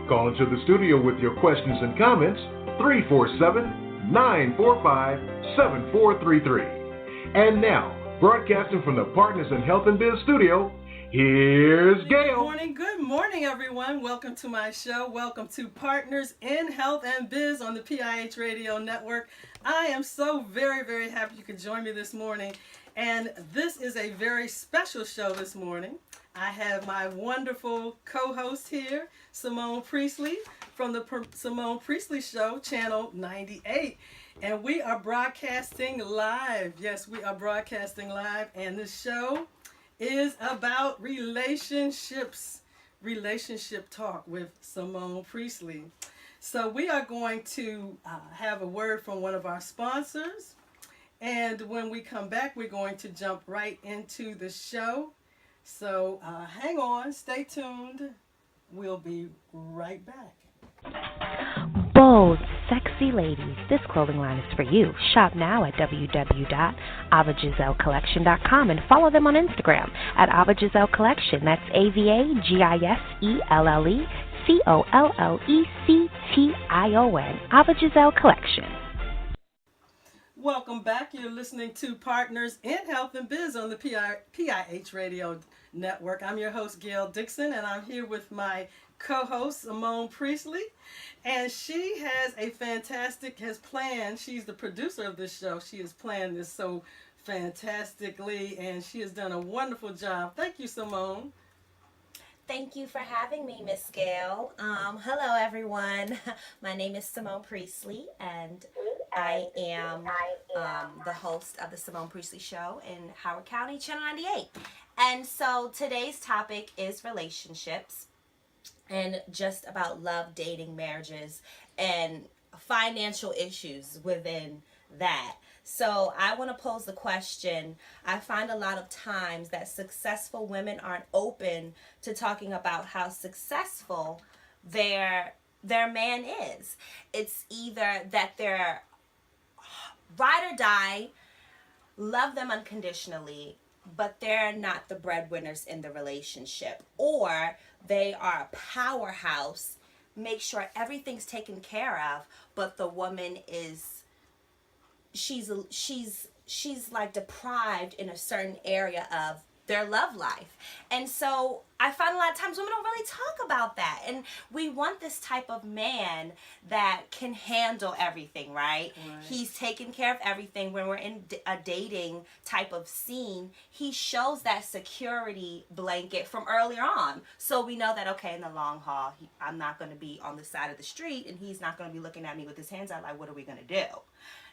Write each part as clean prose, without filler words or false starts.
Call into the studio with your questions and comments, 347-945-7433. And now, broadcasting from the Partners in Health and Biz studio, here's Gail. Good morning, everyone. Welcome to my show. Welcome to Partners in Health and Biz on the PIH Radio Network. I am so very, very happy you could join me this morning. And this is a very special show this morning. I have my wonderful co-host here, Ce'Mone Priestley, from the Ce'Mone Priestley Show, Channel 98. And we are broadcasting live. Yes, we are broadcasting live. And this show is about relationships, relationship talk with Ce'Mone Priestley. So we are going to have a word from one of our sponsors. And when we come back, we're going to jump right into the show. So hang on, stay tuned. We'll be right back. Bold, sexy ladies, this clothing line is for you. Shop now at www.avagisellecollection.com and follow them on Instagram at Avagiselle Collection. That's AVAGISELLECOLLECTION. Avagiselle Collection. Welcome back. You're listening to Partners in Health and Biz on the PIH Radio Network. I'm your host, Gail Dixon, and I'm here with my co-host, Ce'Mone Priestley. And she has planned, she's the producer of this show. She has planned this so fantastically, and she has done a wonderful job. Thank you, Ce'Mone. Thank you for having me, Miss Gail. Hello, everyone. My name is Ce'Mone Priestley, and I am the host of the Ce'Mone Priestley Show in Howard County, Channel 98. And so today's topic is relationships and just about love, dating, marriages, and financial issues within that. So I want to pose the question. I find a lot of times that successful women aren't open to talking about how successful their man is. It's either that they're ride or die, love them unconditionally, but they're not the breadwinners in the relationship, or they are a powerhouse, make sure everything's taken care of, but the woman is she's like deprived in a certain area of their love life. And so I find a lot of times women don't really talk about that. And we want this type of man that can handle everything, right? He's taking care of everything. When we're in a dating type of scene, he shows that security blanket from earlier on. So we know that, okay, in the long haul, I'm not going to be on the side of the street, and he's not going to be looking at me with his hands out like, what are we going to do?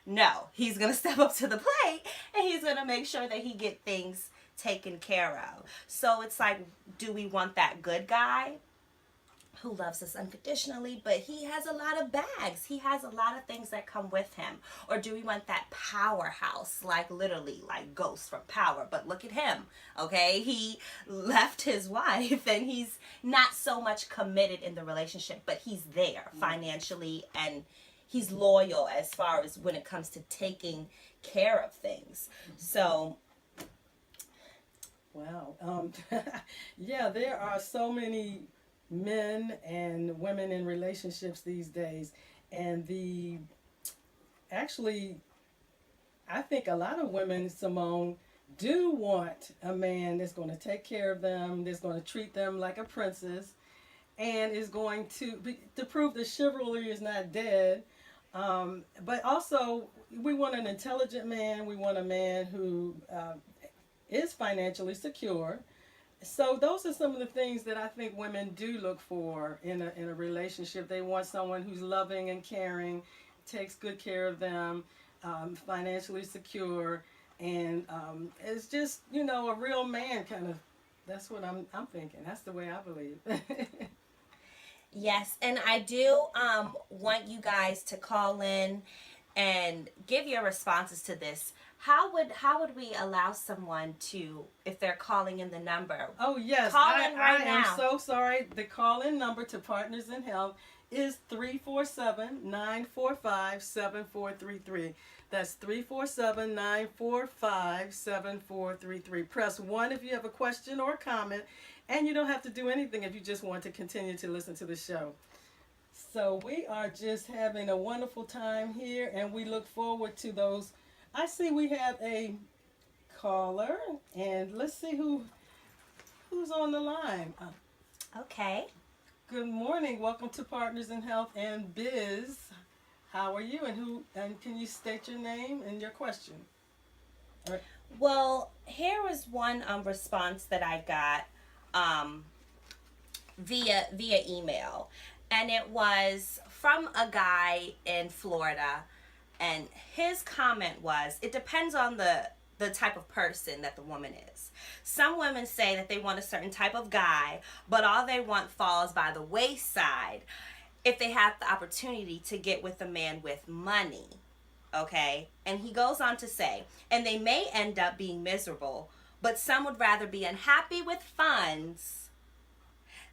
No, he's going to step up to the plate, and he's going to make sure that he get things taken care of. So it's like, do we want that good guy who loves us unconditionally, but he has a lot of bags, he has a lot of things that come with him? Or do we want that powerhouse, like literally like Ghost from Power, but look at him, okay? He left his wife and he's not so much committed in the relationship, but he's there financially, and he's loyal as far as when it comes to taking care of things. So wow. Yeah, there are so many men and women in relationships these days. And I think a lot of women, Ce'Mone, do want a man that's going to take care of them, that's going to treat them like a princess, and is going to prove that chivalry is not dead. But also, we want an intelligent man. We want a man who is financially secure. So those are some of the things that I think women do look for in a relationship. They want someone who's loving and caring, takes good care of them, financially secure, and is just, a real man kind of. That's what I'm thinking. That's the way I believe. Yes, and I do want you guys to call in and give your responses to this. How would we allow someone to, if they're calling in the number? Oh, yes. Call in right now. I am so sorry. The call-in number to Partners in Health is 347-945-7433. That's 347-945-7433. Press 1 if you have a question or a comment, and you don't have to do anything if you just want to continue to listen to the show. So we are just having a wonderful time here, and we look forward to those. I see we have a caller, and let's see who's on the line. Okay. Good morning. Welcome to Partners in Health and Biz. How are you, and can you state your name and your question? All right. Well, here was one response that I got via email, and it was from a guy in Florida, and his comment was, it depends on the type of person that the woman is. Some women say that they want a certain type of guy, but all they want falls by the wayside if they have the opportunity to get with a man with money. Okay? And he goes on to say, and they may end up being miserable, but some would rather be unhappy with funds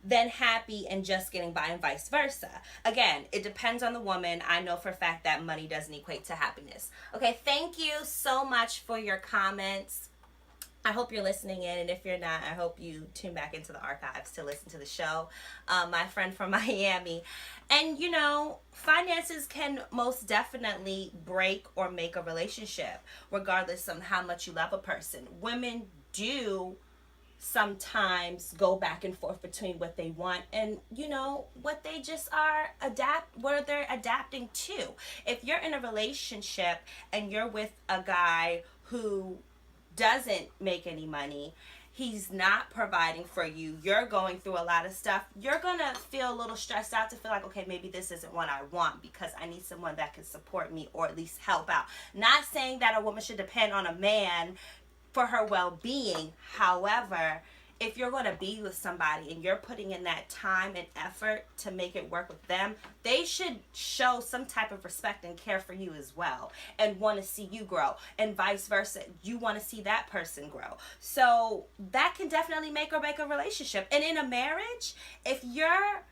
than happy and just getting by, and vice versa. Again, it depends on the woman. I know for a fact that money doesn't equate to happiness. Okay, thank you so much for your comments. I hope you're listening in, and if you're not, I hope you tune back into the archives to listen to the show. My friend from Miami. And, you know, finances can most definitely break or make a relationship, regardless of how much you love a person. Women do sometimes go back and forth between what they want and, you know, what they just are what they're adapting to. If you're in a relationship and you're with a guy who doesn't make any money, he's not providing for you, you're going through a lot of stuff, you're gonna feel a little stressed out, to feel like, okay, maybe this isn't what I want, because I need someone that can support me or at least help out. Not saying that a woman should depend on a man for her well-being. However, if you're going to be with somebody and you're putting in that time and effort to make it work with them, they should show some type of respect and care for you as well, and want to see you grow, and vice versa. You want to see that person grow. So that can definitely make or break a relationship. And in a marriage, if you're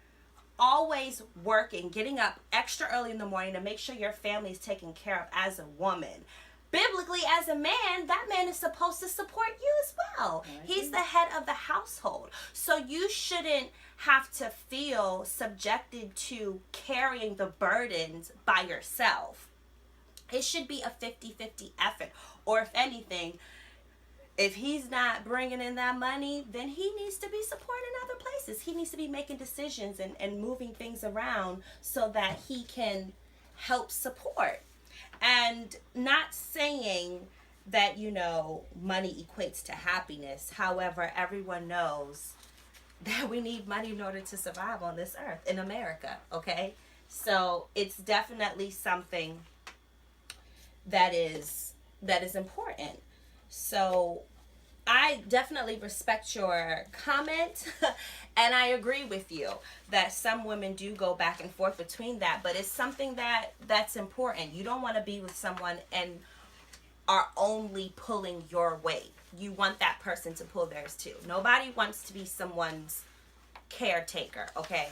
always working, getting up extra early in the morning to make sure your family is taken care of as a woman, biblically, as a man, that man is supposed to support you as well. He's the head of the household. So you shouldn't have to feel subjected to carrying the burdens by yourself. It should be a 50-50 effort. Or if anything, if he's not bringing in that money, then he needs to be supporting other places. He needs to be making decisions and moving things around so that he can help support. And not saying that, you know, money equates to happiness. However, everyone knows that we need money in order to survive on this earth in America, okay? So it's definitely something that is important. So I definitely respect your comment, and I agree with you that some women do go back and forth between that, but it's something that's important. You don't want to be with someone and are only pulling your weight. You want that person to pull theirs too. Nobody wants to be someone's caretaker, okay?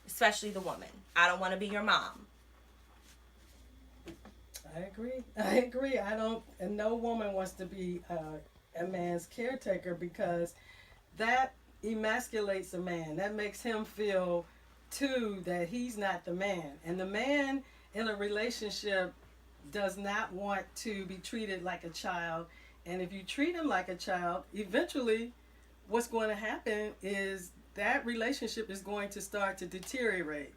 Especially the woman. I don't want to be your mom. I agree. And no woman wants to be a man's caretaker, because that emasculates a man. That makes him feel too that he's not the man. And the man in a relationship does not want to be treated like a child. And if you treat him like a child, eventually what's going to happen is that relationship is going to start to deteriorate.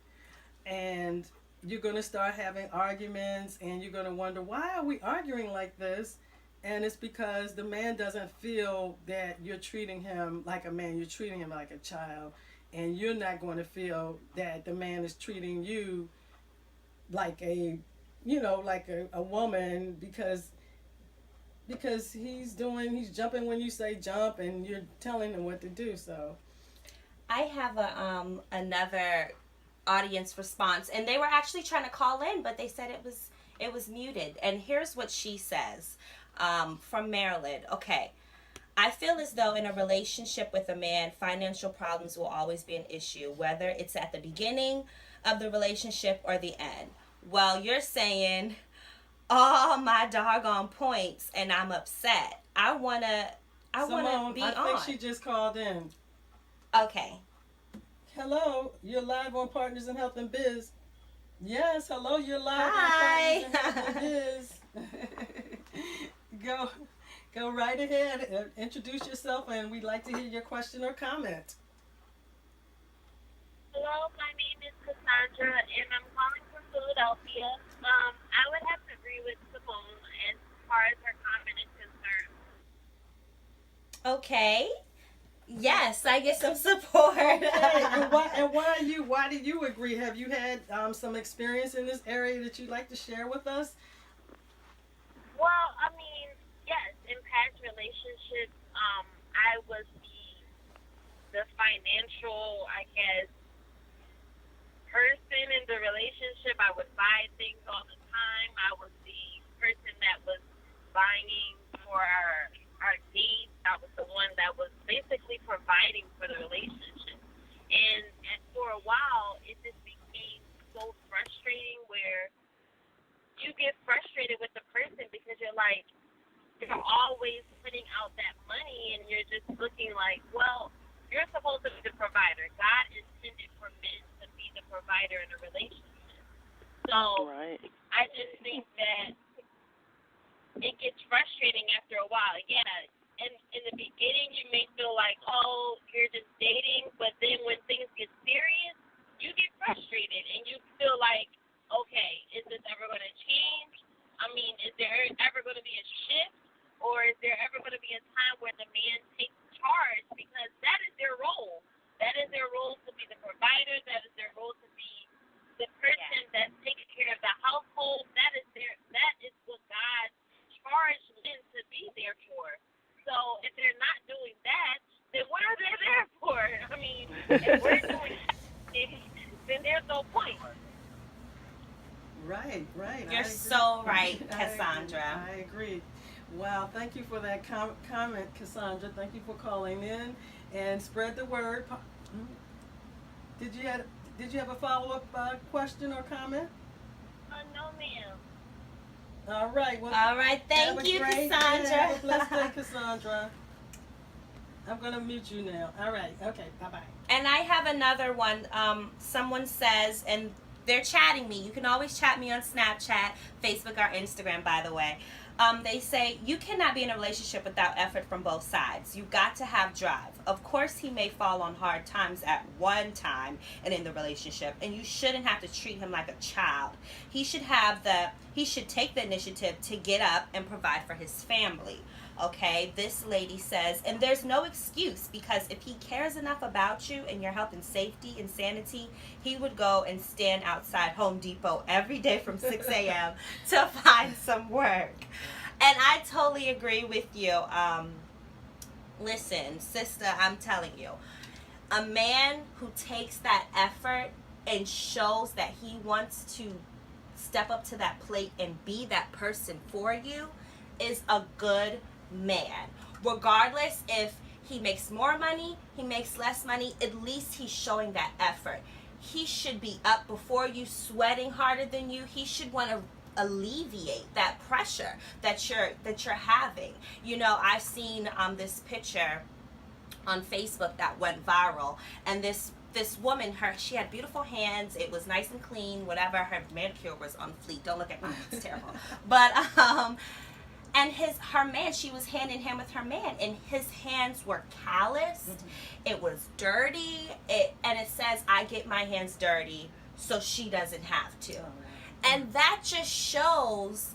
And you're going to start having arguments, and you're going to wonder, why are we arguing like this? And it's because the man doesn't feel that you're treating him like a man. You're treating him like a child. And you're not going to feel that the man is treating you like a woman, because he's jumping when you say jump, and you're telling him what to do. So I have another audience response, and they were actually trying to call in, but they said it was muted. And here's what she says. From Maryland. Okay. I feel as though in a relationship with a man, financial problems will always be an issue, whether it's at the beginning of the relationship or the end. Well, you're saying all my doggone points and I'm upset. I wanna be on. I think she just called in. Okay. Hello, you're live on Partners in Health and Biz. Yes, hello, you're live on Hi. Partners in Health and Biz. go, go right ahead. Introduce yourself, and we'd like to hear your question or comment. Hello, my name is Cassandra, and I'm calling from Philadelphia. I would have to agree with Simone as far as her comment is concerned. Okay. Yes, I get some support. Okay, why do you agree? Have you had some experience in this area that you'd like to share with us? Well, I mean, yes, in past relationships, I was the financial, I guess, person in the relationship. I would buy things all the time. I was the person that was buying for our dates. I was the one that was basically providing for the relationship. And for a while, it just became so frustrating where you get frustrated with the person because you're like, you're always putting out that money and you're just looking like, well, you're supposed to be the provider. God intended for men to be the provider in a relationship. So Right. I just think that it gets frustrating after a while. Yeah, and in the beginning you may feel like, oh, you're just dating, but then when things get serious, you get frustrated and you feel like, okay, is this ever going to change? I mean, is there ever going to be a shift? Or is there ever going to be a time where the man takes charge? Because that is their role. That is their role to be the provider. That is their role to be the person that's taking care of the household. That is what God charged men to be there for. So if they're not doing that, then what are they there for? I mean, if we're doing that, then there's no point. Right, right. You're so right, I Cassandra. I agree. Wow, thank you for that comment, Cassandra. Thank you for calling in and spread the word. Did you have a follow-up question or comment? No, ma'am. All right. Well, All right, have thank a you, great Cassandra. day. Have a blessed day, Cassandra. I'm gonna mute you now. All right. Okay. Bye bye. And I have another one. Someone says, and they're chatting me. You can always chat me on Snapchat, Facebook, or Instagram, by the way. They say, you cannot be in a relationship without effort from both sides. You got to have drive. Of course, he may fall on hard times at one time and in the relationship, and you shouldn't have to treat him like a child. He should take the initiative to get up and provide for his family. Okay, this lady says, and there's no excuse, because if he cares enough about you and your health and safety and sanity, he would go and stand outside Home Depot every day from 6 a.m. to find some work. And I totally agree with you. Listen, sister, I'm telling you, a man who takes that effort and shows that he wants to step up to that plate and be that person for you is a good man. Regardless if he makes more money, he makes less money, at least he's showing that effort. He should be up before you, sweating harder than you. He should want to alleviate that pressure that you're having. You know, I've seen this picture on Facebook that went viral, and this woman, she had beautiful hands. It was nice and clean, whatever. Her manicure was on fleek. Don't look at mine, it's terrible. But and her man, she was hand in hand with her man, and his hands were calloused. Mm-hmm. It was dirty. And it says, I get my hands dirty so she doesn't have to. And that just shows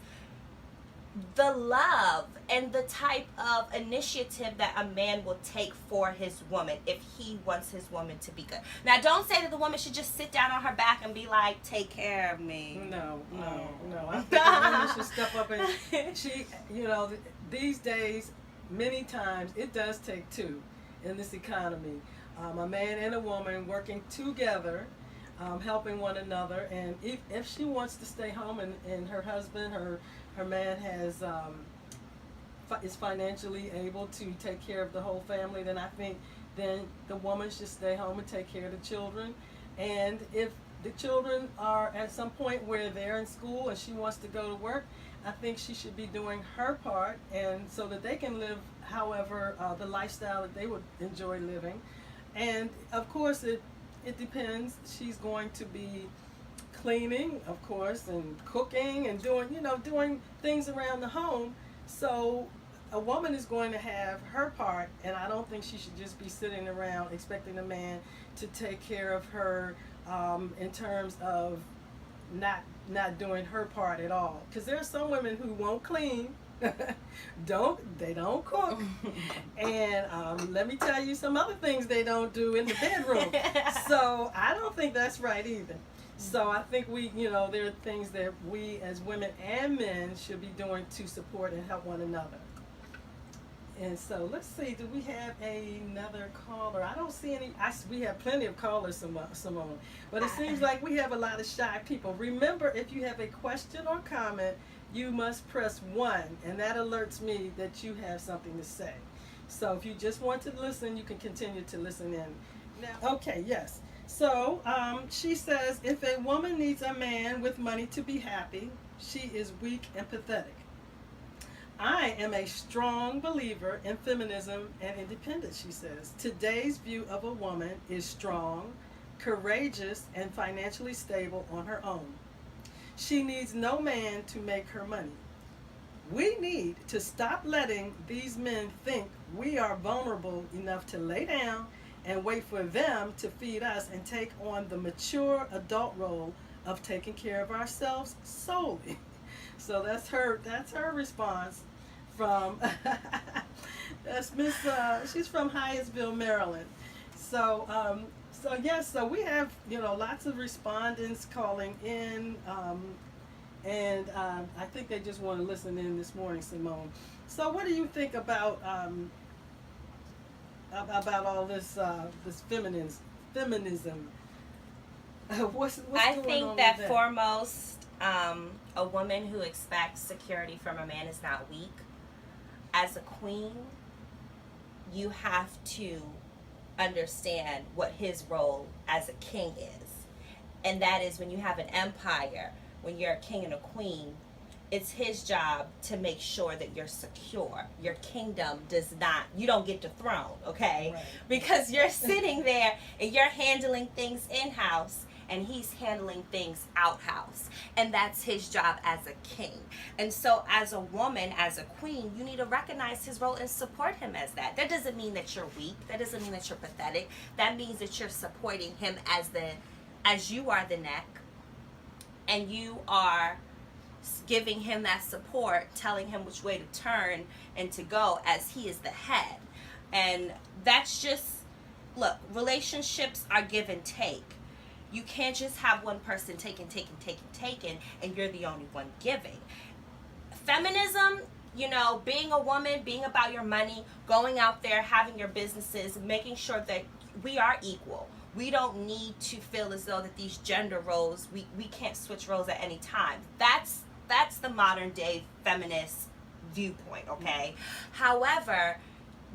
the love and the type of initiative that a man will take for his woman if he wants his woman to be good. Now, don't say that the woman should just sit down on her back and be like, take care of me. No. I think the woman should step up and these days, many times, it does take two in this economy. A man and a woman working together, helping one another, and if she wants to stay home and her husband, her man is financially able to take care of the whole family, then I think then the woman should stay home and take care of the children. And if the children are at some point where they're in school and she wants to go to work, I think she should be doing her part, and so that they can live however the lifestyle that they would enjoy living. And of course, it depends. She's going to be cleaning, of course, and cooking and doing things around the home. So a woman is going to have her part, and I don't think she should just be sitting around expecting a man to take care of her in terms of not doing her part at all. Because there are some women who won't clean, they don't cook, and let me tell you some other things they don't do in the bedroom. So I don't think that's right either. So I think there are things that we as women and men should be doing to support and help one another. And so let's see, do we have another caller? I don't see any. We have plenty of callers, Ce'Mone, but it seems like we have a lot of shy people. Remember, if you have a question or comment, you must press 1, and that alerts me that you have something to say. So if you just want to listen, you can continue to listen in. Now, okay, yes. So she says, if a woman needs a man with money to be happy, she is weak and pathetic. I am a strong believer in feminism and independence, she says. Today's view of a woman is strong, courageous, and financially stable on her own. She needs no man to make her money. We need to stop letting these men think we are vulnerable enough to lay down and wait for them to feed us and take on the mature adult role of taking care of ourselves solely. So that's her response from that's Miss she's from Hyattsville, Maryland. So so we have lots of respondents calling in, and I think they just want to listen in this morning, Ce'Mone. So what do you think about all this this feminism? What's I going think on that with foremost, a woman who expects security from a man is not weak. As a queen, you have to understand what his role as a king is. And that is, when you have an empire, when you're a king and a queen, it's his job to make sure that you're secure. Your kingdom you don't get the throne, okay? Right. Because you're sitting there and you're handling things in-house, and he's handling things outhouse. And that's his job as a king. And so as a woman, as a queen, you need to recognize his role and support him as that. That doesn't mean that you're weak. That doesn't mean that you're pathetic. That means that you're supporting him as you are the neck, and you are giving him that support, telling him which way to turn and to go as he is the head. And that's just, look, relationships are give and take. You can't just have one person taking, and you're the only one giving. Feminism, being a woman, being about your money, going out there, having your businesses, making sure that we are equal. We don't need to feel as though that these gender roles, we can't switch roles at any time. That's the modern day feminist viewpoint, okay? However,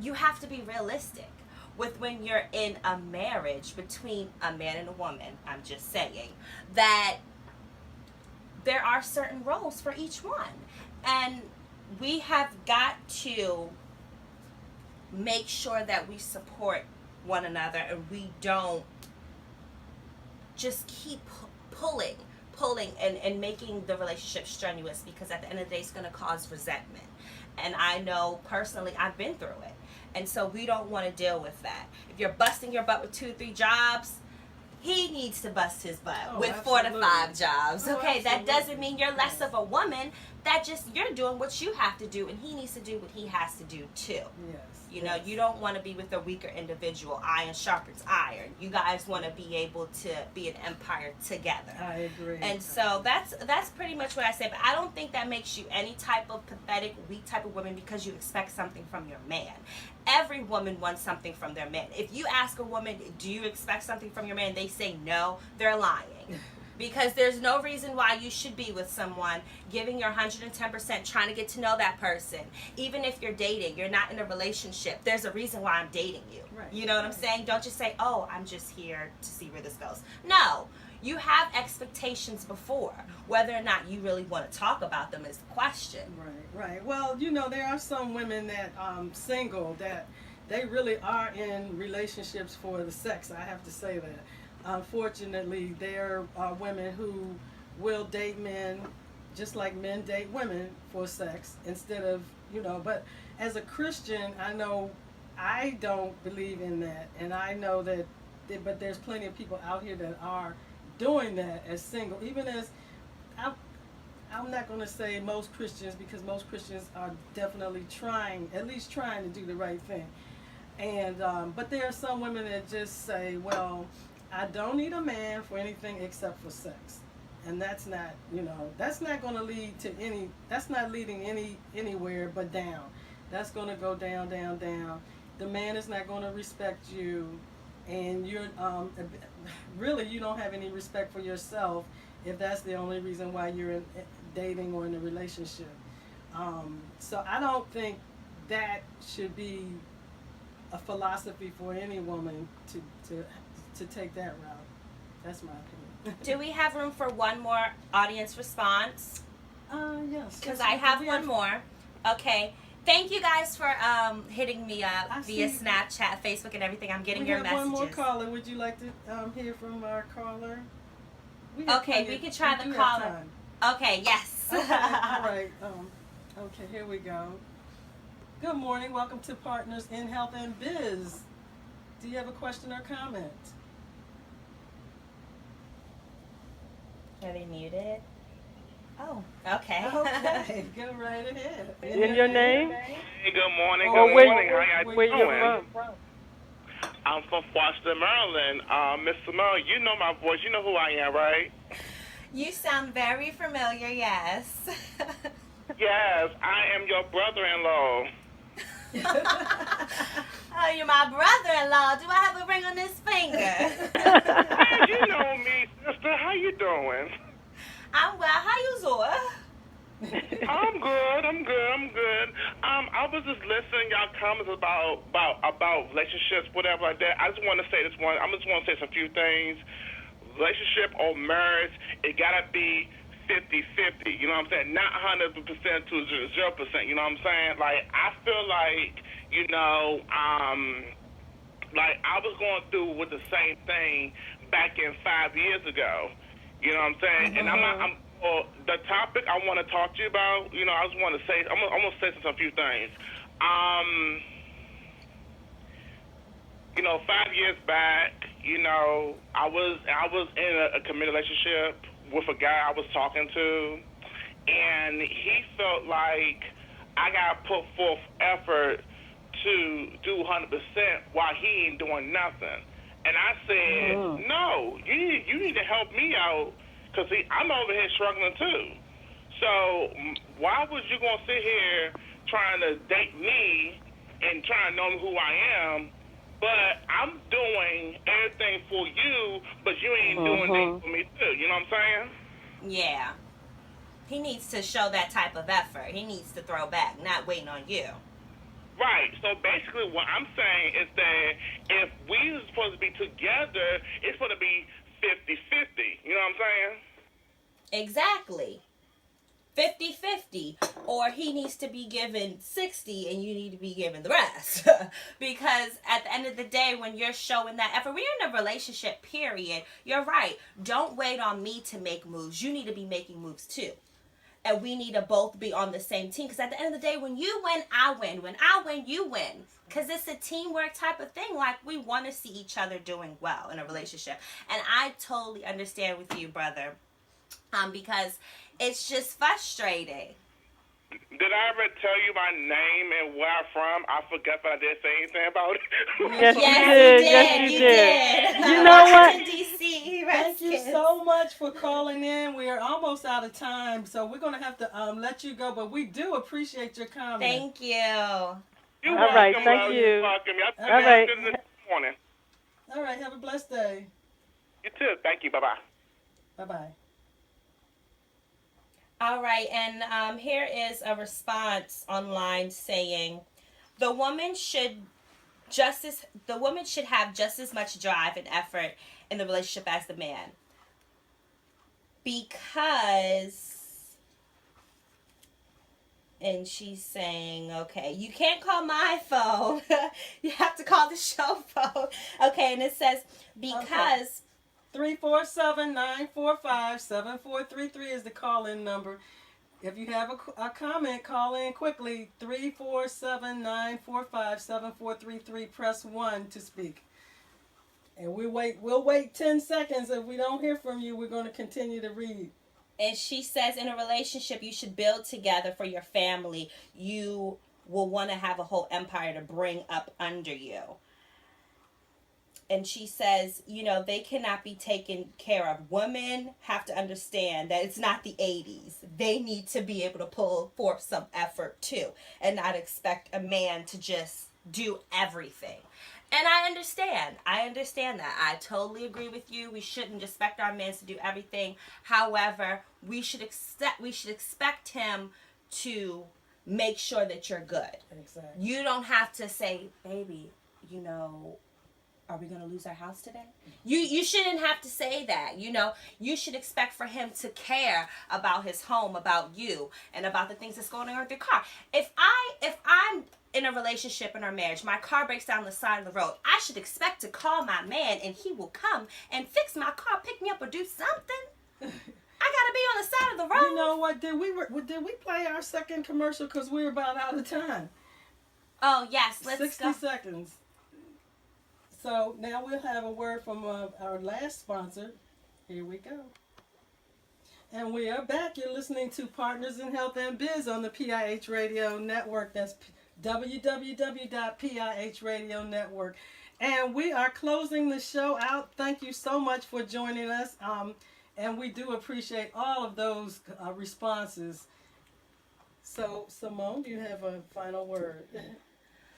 you have to be realistic with when you're in a marriage between a man and a woman. I'm just saying that there are certain roles for each one, and we have got to make sure that we support one another, and we don't just keep pulling and making the relationship strenuous, because at the end of the day it's going to cause resentment. And I know personally I've been through it. And so we don't want to deal with that. If you're busting your butt with 2 or 3 jobs, he needs to bust his butt with absolutely. 4 to 5 jobs. Okay, that Absolutely. doesn't mean you're less of a woman. That just, you're doing what you have to do, and he needs to do what he has to do too. Yes. You don't want to be with a weaker individual. Iron sharpens iron. You guys want to be able to be an empire together. I agree. And so that's pretty much what I say. But I don't think that makes you any type of pathetic, weak type of woman because you expect something from your man. Every woman wants something from their man. If you ask a woman, do you expect something from your man? They say no, they're lying. Because there's no reason why you should be with someone giving your 110%, trying to get to know that person. Even if you're dating, you're not in a relationship, there's a reason why I'm dating you. Right. You know what I'm saying? Don't just say, oh, I'm just here to see where this goes. No, you have expectations before. Whether or not you really want to talk about them is the question. Right. Well, there are some women that single that they really are in relationships for the sex. I have to say that. unfortunately, there are women who will date men just like men date women for sex instead of, but as a Christian, I know I don't believe in that. And I know that, but there's plenty of people out here that are doing that as single, even as I'm, I'm not going to say most Christians because most Christians are definitely trying, at least trying to do the right thing. And but there are some women that just say, well, I don't need a man for anything except for sex. And that's not, that's not going to lead to any, that's not leading anywhere but down. That's going to go down, down, down. The man is not going to respect you, and you're really, you don't have any respect for yourself if that's the only reason why you're dating or in a relationship. So I don't think that should be a philosophy for any woman to take that route. That's my opinion. Do we have room for one more audience response? Yes. Because I have one more. Okay. Thank you guys for hitting me up via Snapchat, Facebook, and everything. I'm getting your messages. We have one more caller. Would you like to hear from our caller? Okay, we can try the caller. Okay, yes. Okay, all right. Okay, here we go. Good morning. Welcome to Partners in Health and Biz. Do you have a question or comment? Are they muted? Oh, okay. Okay, go right ahead. In your name? Hey, good morning. Or Good where, morning. How y'all where you doing? from? I'm from Foster, Maryland. Miss Ce'Mone, you know my voice. You know who I am, right? You sound very familiar, yes. Yes, I am your brother-in-law. Oh, you're my brother-in-law. Do I have a ring on this finger? Man, you know me, sister. How you doing? I'm well. How you doing? I'm good. I was just listening y'all comments about relationships, whatever like that. I just want to say this one. I just want to say some few things. Relationship or marriage, it gotta be 50-50. You know what I'm saying? Not 100% to 0%. You know what I'm saying? Like I feel like like I was going through with the same thing back in 5 years ago. You know what I'm saying? And I'm the topic I want to talk to you about, I just want to say, I'm going to say some few things. 5 years back, I was in a committed relationship with a guy I was talking to, and he felt like I got to put forth effort to do 100% while he ain't doing nothing. And I said, no, you need to help me out. Because, I'm over here struggling, too. So why was you going to sit here trying to date me and trying to know who I am, but I'm doing everything for you, but you ain't doing anything for me, too. You know what I'm saying? Yeah. He needs to show that type of effort. He needs to throw back, not waiting on you. Right. So basically what I'm saying is that if we are supposed to be together, it's supposed to be 50-50. You know what I'm saying? Exactly. 50-50. Or he needs to be given 60 and you need to be given the rest. Because at the end of the day, when you're showing that effort, we're in a relationship, period. You're right. Don't wait on me to make moves. You need to be making moves too. And we need to both be on the same team. Because at the end of the day, when you win, I win. When I win, you win. Because it's a teamwork type of thing. Like, we want to see each other doing well in a relationship. And I totally understand with you, brother. Because it's just frustrating. Did I ever tell you my name and where I'm from? I forgot if I did say anything about it. Yes, you did. You know what? DC, thank you so much for calling in. We are almost out of time, so we're going to have to let you go, but we do appreciate your comment. Thank you. You're All right, welcome, thank love. you. You're welcome. All right. Good this morning. All right, have a blessed day. You too. Thank you. Bye-bye. Bye-bye. All right, and here is a response online saying the woman should have just as much drive and effort in the relationship as the man. Because, and she's saying, okay, you can't call my phone. You have to call the show phone. Okay, and it says, because 347-945-7433 is the call-in number. If you have a comment, call in quickly. 347-945-7433. Press 1 to speak. And we'll wait 10 seconds. If we don't hear from you, we're going to continue to read. And she says, in a relationship, you should build together for your family. You will want to have a whole empire to bring up under you. And she says, they cannot be taken care of. Women have to understand that it's not the 80s. They need to be able to pull forth some effort too, and not expect a man to just do everything. And I understand that. I totally agree with you. We shouldn't expect our men to do everything. However, we should expect him to make sure that you're good. Exactly. You don't have to say, baby, are we going to lose our house today? You shouldn't have to say that. You should expect for him to care about his home, about you, and about the things that's going on with your car. If I'm in a relationship in our marriage, my car breaks down the side of the road, I should expect to call my man and he will come and fix my car, pick me up, or do something. I gotta be on the side of the road. You know what? Did we play our second commercial? Because we're about out of time. Oh yes, let's 60 go. seconds. So now we'll have a word from our last sponsor. Here we go. And we are back. You're listening to Partners in Health and Biz on the PIH Radio Network. That's www.PIH Radio Network. And we are closing the show out. Thank you so much for joining us. And we do appreciate all of those responses. So, Ce'Mone, you have a final word.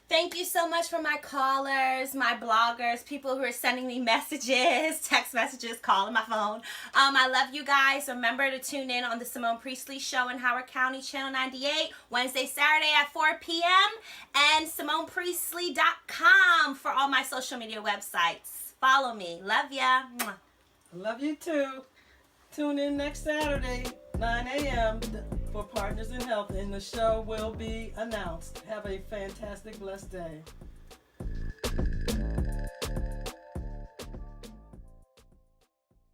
Thank you so much for my callers, my bloggers, people who are sending me messages, text messages, calling my phone. I love you guys. Remember to tune in on the Ce'Mone Priestley Show in Howard County, Channel 98, Wednesday, Saturday at 4 p.m. and Ce'MonePriestley.com for all my social media websites. Follow me. Love ya. Mwah. Love you too. Tune in next Saturday, 9 a.m. for Partners in Health, and the show will be announced. Have a fantastic, blessed day.